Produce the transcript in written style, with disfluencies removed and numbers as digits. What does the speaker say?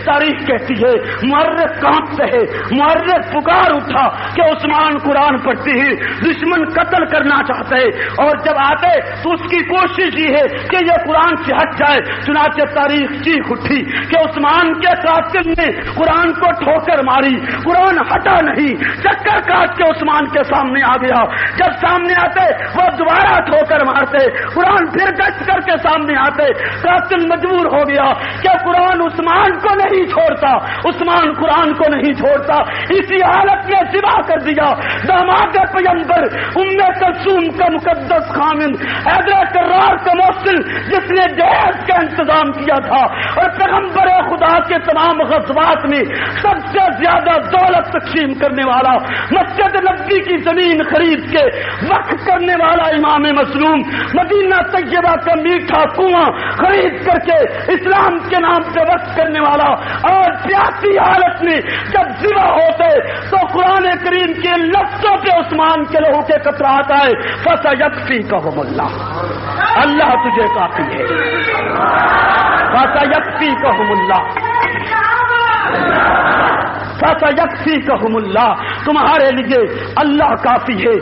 تاریخ کہتی ہے محرک کانپتے ہے، محرک پکار اٹھا کہ عثمان قرآن پڑھتے ہیں، دشمن قتل کرنا چاہتے ہیں، اور جب آتے تو اس کی کوشش یہ ہے کہ یہ قرآن سے ہٹ جائے، چنانچہ تاریخ چیخ اٹھی کہ عثمان کے قاتل نے قرآن کو ٹھوکر ماری، قرآن ہٹا نہیں، چکر کاٹ کے عثمان کے سامنے آ گیا، جب سامنے آتے وہ دوبارہ ٹھوکر مارتے، قرآن پھر گشت کر کے سامنے آتے، قاتل مجبور ہو گیا کہ قرآن عثمان کو نہیں چھوڑتا، عثمان قرآن کو نہیں چھوڑتا، اسی حالت میں ذبح کر دیا داماد پیغمبر ام کلثوم کا مقدس خامند حیدر کرار کا محسن، جس نے جہیز کا انتظام کیا تھا اور پیغمبر خدا کے تمام غزوات میں سب سے زیادہ دولت تقسیم کرنے والا، مسجد نبوی کی زمین خرید کے وقف کرنے والا امام مظلوم، مدینہ طیبہ کا میٹھا کنواں خرید کر کے اسلام کے نام پہ وقف کرنے والا، اور پیاسی حالت میں جب ذبح ہوتے تو قرآن کریم کے لفظوں پہ عثمان کے لہو کے قطرات آئے، فَسَيَكْفِيكَهُمُ اللَّهُ، اللہ تجھے کافی ہے، فَسَيَكْفِيكَهُمُ اللَّهُ، فَسَيَكْفِيكَهُمُ اللَّهُ، تمہارے لیے اللہ کافی ہے۔